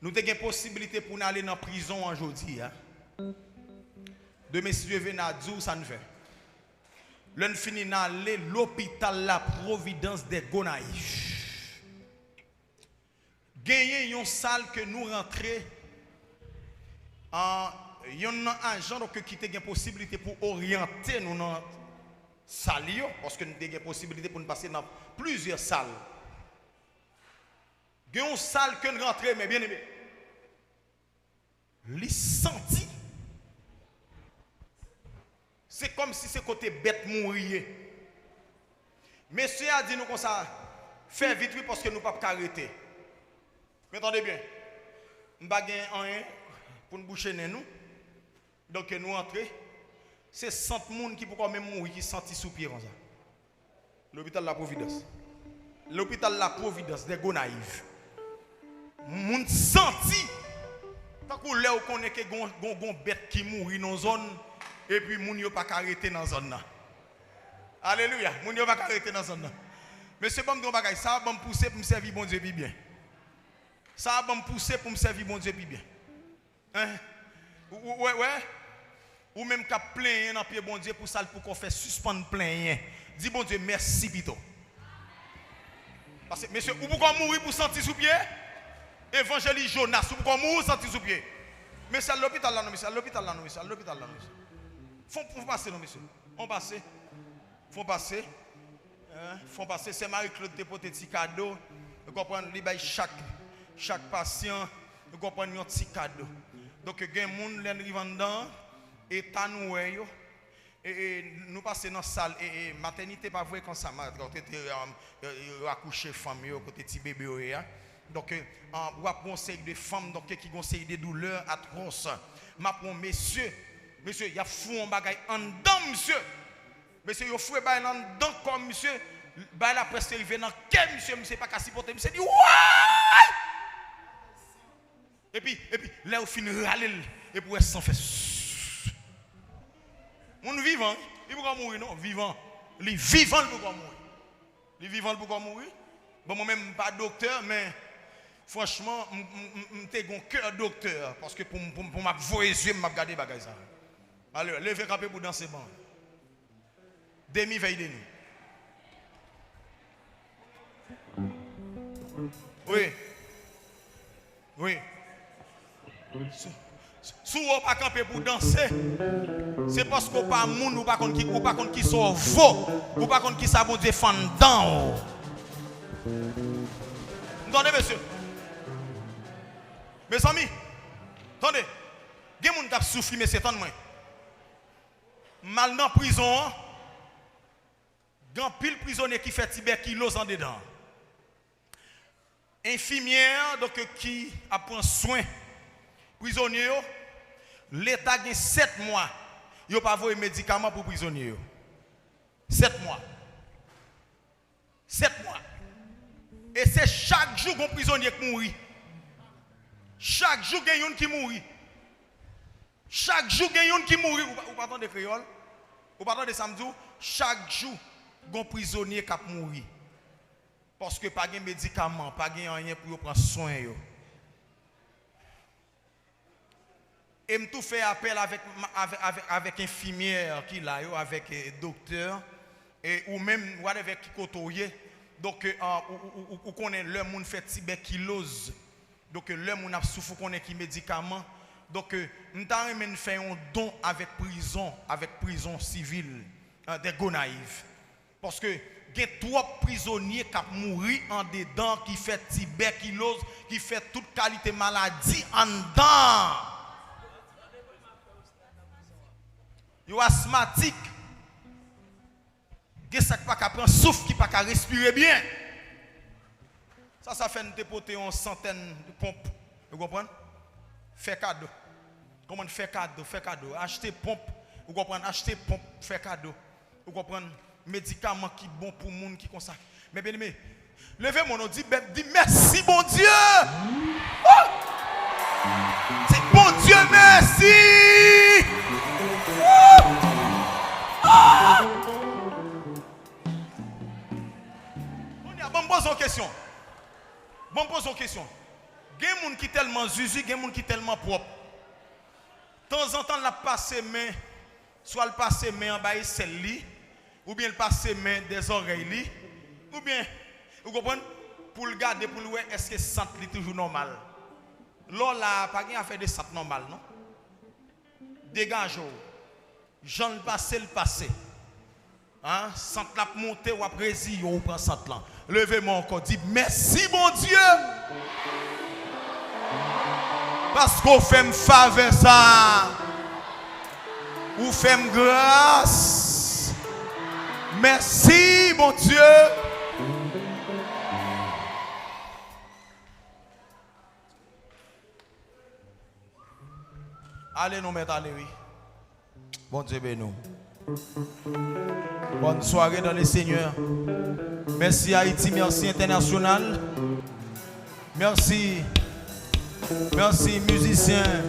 Nous avons une possibilité pour nous aller dans la prison aujourd'hui. Demain, si Dieu vient à Dieu, ça nous fait. L'on finit d'aller l'hôpital La Providence des Gonaïves. Gagner une salle que nous rentrons. Il y a un agent qui a une possibilité pour orienter nous dans la salle. Parce que nous avons une possibilité pour nous passer dans plusieurs salles. Il y a une salle que nous rentrons, mais bien aimé. Les sentis. C'est comme si c'est côté bête mourir. Monsieur a dit nous comme ça, fais vite oui parce que nous ne pouvons pas arrêter. Mais attendez bien, nous n'avons pas rien pour nous boucher nous. Donc nous entrons. C'est 100 personnes qui peuvent même mourir qui sentent sous pied comme ça. L'hôpital La Providence. L'hôpital La Providence des Gonaïves. Moun senti. Tant qu'on là où connaît que gon bête qui mourit dans zone et puis moun yo pas arrêter dans zone là. Alléluia. Moun yo pas arrêter dans zone là. Mais c'est bon me bagay ça va me pousser pour me servir bon Dieu bien. Ça va me pousser pour me servir bon Dieu bien. Hein? Ouais. Ou même qu'à plaindre dans pied bon Dieu pour ça pour qu'on fait suspendre plaindre. Dis bon Dieu merci plutôt. Parce que monsieur ou pourquoi mourir pour sentir sous pied? Évangéliste Jonas, ou pourquoi mourir sentir sous pied? Mais c'est à l'hôpital là non monsieur, à l'hôpital là non monsieur, à l'hôpital là non monsieur. Faut passer non monsieur. On passe. Faut passer. Faut passer, c'est Marie-Claude te porter petit cadeau. Vous comprenez, li bay chaque patient, vous comprenez un petit cadeau. Donc il y a des gens qui arrivent dedans et tanoué yo. Et nous passons dans la salle et maternité pas vrai comme ça, quand tu accouché femme yo côté petit bébé yo. Donc on va conseil de femmes donc qui conseillent des douleurs atroces. M'a prend monsieur, il y a fou en bagaille en dedans monsieur. Monsieur yo fou bail en dedans comme monsieur, bail la presque arrivé dans quel monsieur pas qu'à supporter monsieur dit ouais. Et puis là au fin râler et pour s'en fait. Mon vivant, il peut pas mourir non, vivant. Les vivants il peut pas mourir. Les vivants il peut pas mourir. Bon moi même pas docteur mais franchement, j'ai un cœur docteur parce que pour m'avoir les yeux, je vais regarder les bagages. Allez, levez camper pour danser bon. Demi veille de nuit. Oui. Si vous n'avez pas campé pour danser, c'est parce qu'on pas moun ou pas contre qui sont faux, ou pas contre qui ça bon Dieu fendant. Entendez monsieur? Mes amis, attendez, il y a des gens qui souffrent, mais c'est attendez-moi. Mal dans la prison, il y a pile prisonnier qui fait tuberculose en dedans. Infirmière donc, qui a pris soin prisonnier, l'État a 7 mois. Il n'a pas de médicaments pour prisonniers. 7 mois. 7 mois. Et c'est chaque jour qu'un prisonnier qui mourit. Chaque jour, il y a un qui mourit. Chaque jour, il y a un qui mourit. Vous parlez de créole? Vous parlez de samedi? Chaque jour, il y a un prisonnier qui mourit. Parce que pas de médicaments, pas de rien pour prendre soin. Et je tout fait appel avec infirmière qui là, avec docteur, ou même avec qui côtoyer. Donc, ou connaît le monde fait tuberculose. Donc, le monde a souffert qu'on ait qui médicaments. Donc, nous avons fait un don avec prison civile des Gonaïves. Parce que il y a 3 prisonniers qui ont mouru en dedans, qui fait tuberculose, qui fait toute qualité maladie en dedans. Ils sont asthmatiques. Ils ne peuvent pas prendre souffle, qui ne peuvent pas respirer bien. Ça fait nous dépoter une centaine de pompes. Vous comprenez? Fait cadeau. Comment faire cadeau? Acheter pompe. Vous comprenez? Acheter pompe, faire cadeau. Vous comprenez? Médicaments qui sont bons pour les gens qui comme ça. Mais bien aimé, levez mon nom, dis merci bon Dieu. Oh! C'est bon Dieu, merci. Oh! Oh! On y a bon pose une question. Il y a des gens qui sont tellement zuzu, il y a des gens qui sont tellement propres. De temps en temps, la passe main, soit le passe main en bas de celle-là, ou bien le passe main des oreilles, ou bien, vous comprenez, pour le garder, pour le voir, est-ce que ça est toujours normal? Là, pas de faire des santé normal, non? Dégage. Jean le passé, le passé. Hein? Sant la monter ou après ou prend sant là. Levez-moi encore, dit merci mon Dieu. Parce qu'on fait me faveur ça. Ou fait me grâce. Merci mon Dieu. Allez nous mettre, allez oui. Bon Dieu bénis. Bonne soirée dans les seigneurs. Merci Haïti, merci International. Merci. Merci musiciens.